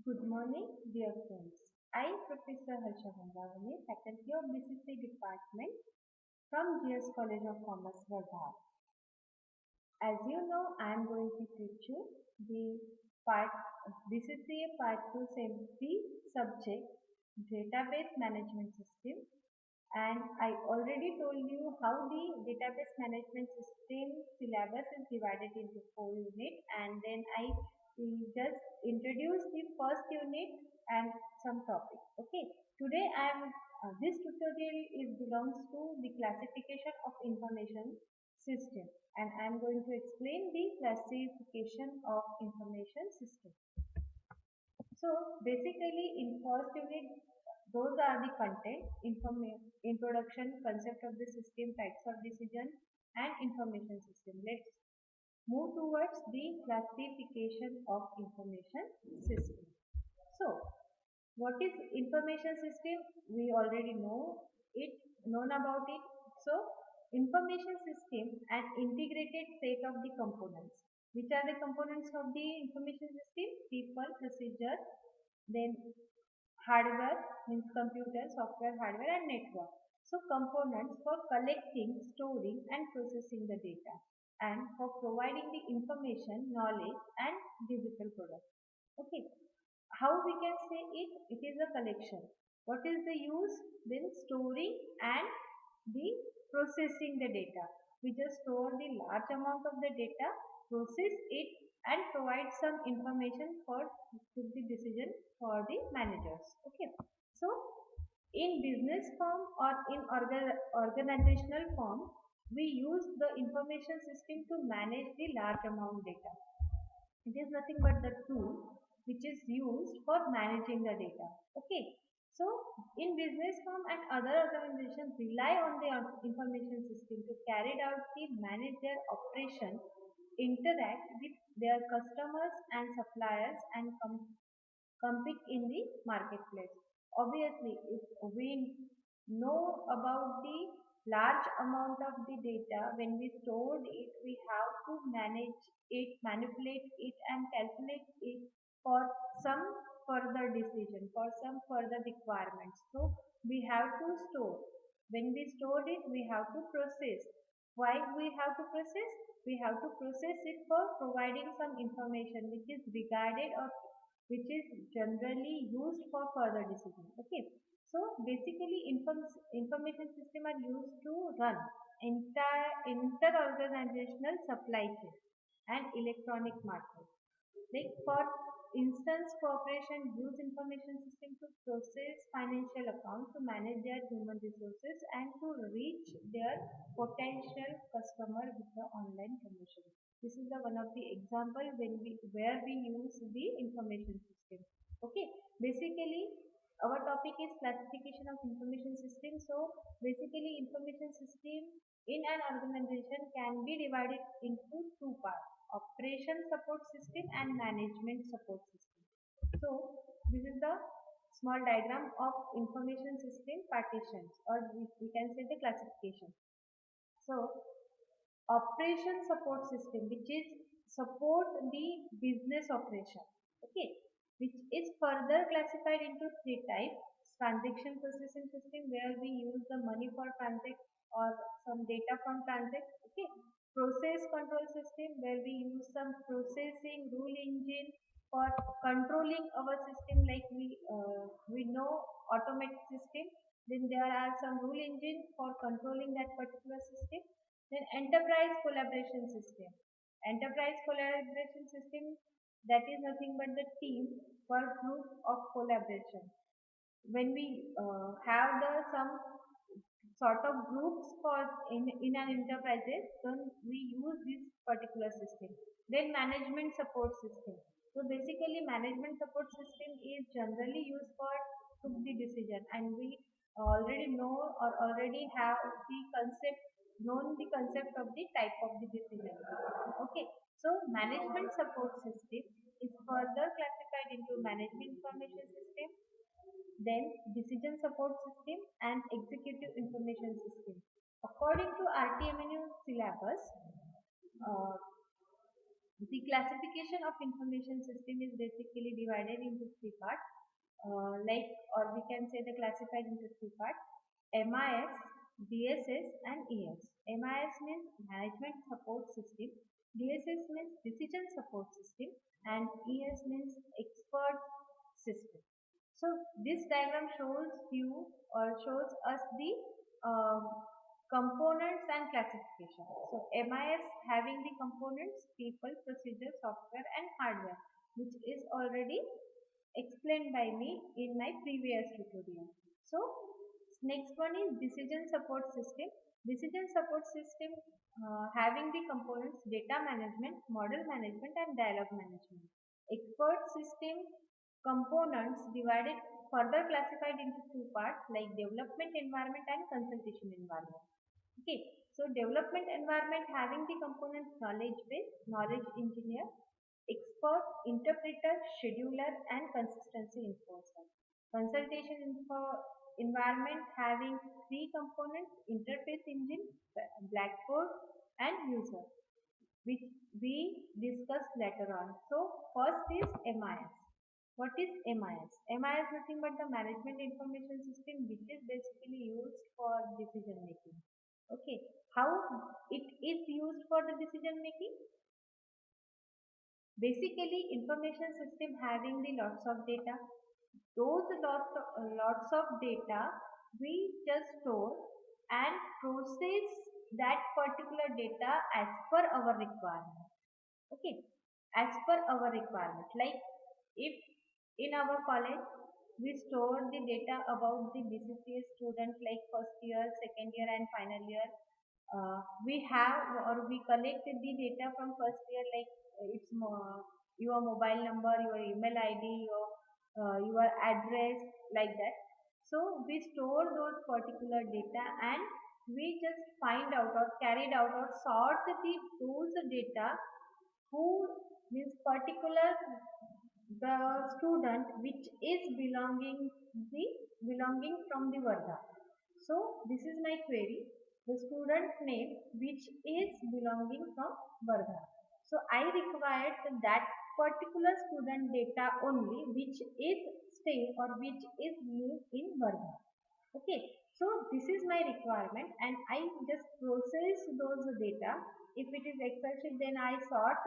Good morning, dear friends. I, Professor Harsha Gangavani, Faculty of BCC Department from GS College of Commerce, Wardha. As you know, I am going to teach you the part BCCA Part 2 SEMP subject Database Management System, and I already told you how the database management system syllabus is divided into 4 units, and then I will just introduce the first unit and some topic. Okay, today I am this tutorial is belongs to the classification of information system, and I am going to explain the classification of information system. So basically in first unit, those are the content, introduction, concept of the system, types of decision and information system. Let's move towards the classification of information system. So what is information system? We already known about it. So information system, an integrated set of the components. Which are the components of the information system? People, procedure, then hardware means computer, software, hardware and network. So components for collecting, storing and processing the data and for providing the information, knowledge and digital products. Okay. How we can say it? It is a collection. What is the use? Then storing and the processing the data. We just store the large amount of the data, process it and provide some information for took the decision for the managers. Okay. So in business form or in organizational form, we use the information system to manage the large amount data. It is nothing but the tool which is used for managing the data. Okay. So in business firm and other organizations rely on the information system to carry out the manage their operation, interact with their customers and suppliers and compete in the marketplace. Obviously, if we know about the large amount of the data, when we stored it, we have to manage it, manipulate it and calculate it for some further decision, for some further requirements. So we have to store. When we stored it, we have to process. Why we have to process? We have to process it for providing some information which is regarded or which is generally used for further decision. Okay. So basically information system are used to run entire inter-organizational supply chain and electronic market. Like for instance, corporation use information system to process financial accounts, to manage their human resources and to reach their potential customer with the online promotion. This is the one of the example when we where we use the information system. Okay, basically our topic is classification of information system. So basically information system in an organization can be divided into two parts: operation support system and management support system. So this is the small diagram of information system partitions, or we can say the classification. So operation support system, which is support the business operation. Okay, which is further classified into three types: transaction processing system, where we use the money for transact or some data from transact. Okay, process control system, where we use some processing rule engine for controlling our system, like we know automatic system, then there are some rule engine for controlling that particular system. Then enterprise collaboration system. Enterprise collaboration system, that is nothing but the team for group of collaboration. When we have the some sort of groups for in an enterprises, then we use this particular system. Then management support system. So basically management support system is generally used for took the decision, and we already know or already have the concept known the concept of the type of the decision. Okay, so management support system is further classified into management information system, then decision support system and executive information system. According to RTMNU syllabus, uh, The classification of information system is basically divided into three parts, like, or we can say the classified into three parts: MIS, DSS, and ES. MIS means Management Support System, DSS means Decision Support System, and ES means Expert System. So this diagram shows you or shows us the components and classification. So MIS having the components, people, procedure, software, and hardware, which is already explained by me in my previous tutorial. So next one is decision support system. Decision support system having the components data management, model management, and dialogue management. Expert system components divided further classified into two parts, like development environment and consultation environment. Okay, so development environment having the components knowledge base, knowledge engineer, expert, interpreter, scheduler, and consistency enforcer. Consultation environment having three components: interface engine, blackboard, and user, which we discussed later on. So first is MIS. What is MIS? MIS nothing but the management information system, which is basically used for decision making. Okay, how it is used for the decision making? Basically, information system having the lots of data. Those lots of data we just store and process that particular data as per our requirement. Okay, as per our requirement. Like if in our college we store the data about the BCCS student, like first year, second year, and final year. We have or we collect the data from first year, like it's your mobile number, your email ID, your address, like that. So we store those particular data and we just find out or carried out or sort those data who means particular the student which is belonging from the Vardha. So this is my query. The student name which is belonging from Vardha. So I required that particular student data only which is stay or which is live in Vardha. Okay, so this is my requirement and I just process those data. If it is Excel sheet, then I sort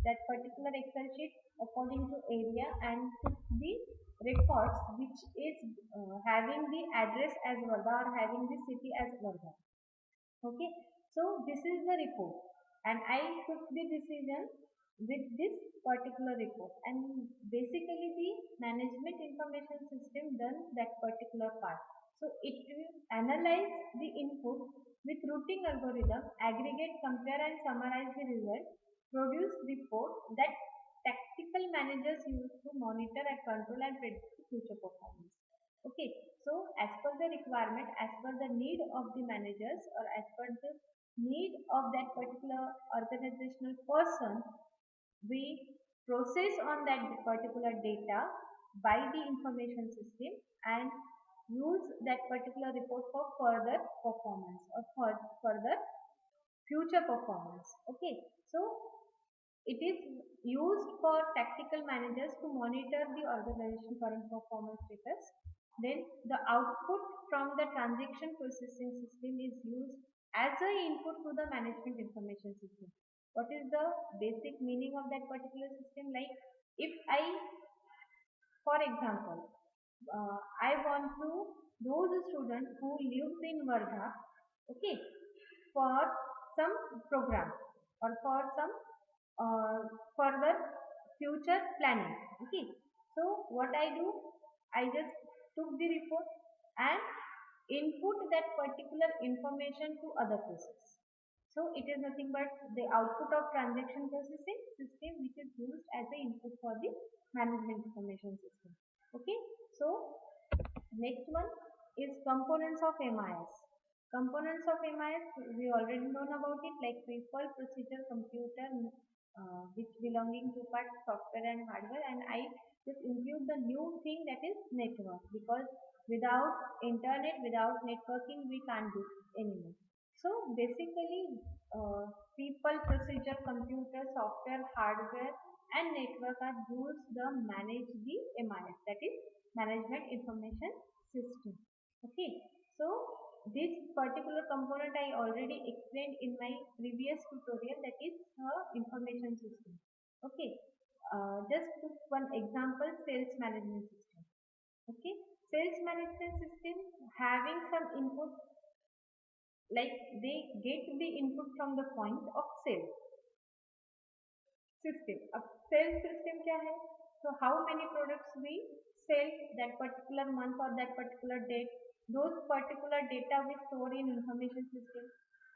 that particular Excel sheet according to area and put the records which is having the address as Varda or having the city as Varda. Okay, so this is the report and I took the decision with this particular report, and basically the management information system done that particular part. So it will analyze the input with routing algorithm, aggregate, compare, and summarize the result, produce report that tactical managers use to monitor and control and predict the future performance. Okay, so as per the requirement, as per the need of the managers or as per the need of that particular organizational person, we process on that particular data by the information system and use that particular report for further performance or for further future performance. Okay, so it is used for tactical managers to monitor the organization current performance status. Then the output from the transaction processing system is used as an input to the management information system. What is the basic meaning of that particular system? Like if I, for example, I want to those students who lives in Vardha, okay, for some program or for some uh, further future planning. Okay, so what I do, I just took the report and input that particular information to other process. So it is nothing but the output of transaction processing system which is used as the input for the management information system. Okay, so next one is components of MIS. Components of MIS, we already known about it, like people, procedure, computer, which belonging to part software and hardware, and I just include the new thing that is network, because without internet, without networking, we can't do anymore. So basically, people, procedure, computer, software, hardware, and network are used to manage the MIS, that is Management Information System. Okay, so this particular component I already explained in my previous tutorial, that is information system. Okay, just took one example, sales management system. Okay, sales management system having some input, like they get the input from the point of sales system. अब sales system क्या है? So how many products we sell that particular month or that particular date, those particular data we store in information system,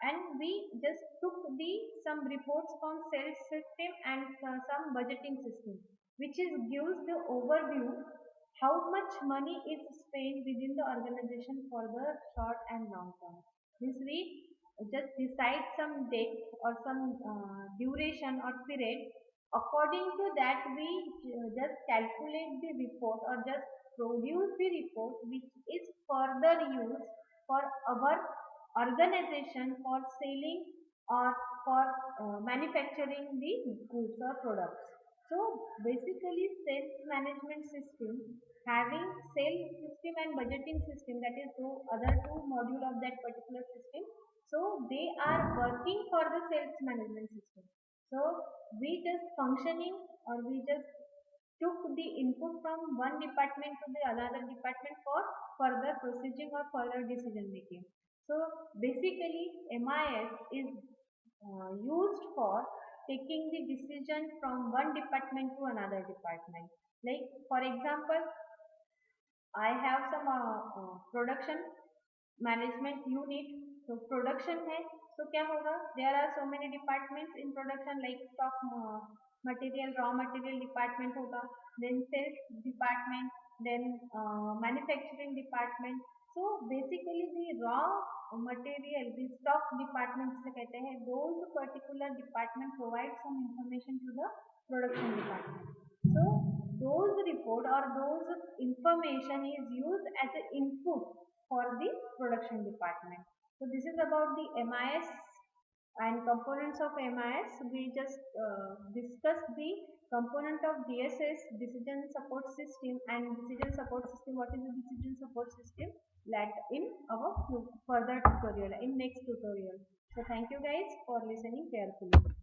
and we just took the some reports from sales system and some budgeting system, which is gives the overview how much money is spent within the organization for the short and long term. This we just decide some date or some duration or period. According to that, we just calculate the report or just produce the report, which is further used for our organization for selling or for manufacturing the goods or products. So basically, sales management system having sales system and budgeting system, that is the other two module of that particular system. So they are working for the sales management system. So we just functioning or we just took the input from one department to the another department for further processing or further decision making. So basically MIS is used for taking the decision from one department to another department. Like for example, I have some production management unit. So production है, तो क्या होगा? There are so many departments in production, like stock material, raw material department होगा, then sales department, then manufacturing department. So basically the raw material, the stock department जिसे कहते हैं, those particular department provide some information to the production department. So those report or those information is used as an input for the production department. So this is about the MIS and components of MIS. We just discussed the component of DSS, decision support system, and decision support system. What is the decision support system? That in our further tutorial, in next tutorial. So thank you guys for listening carefully.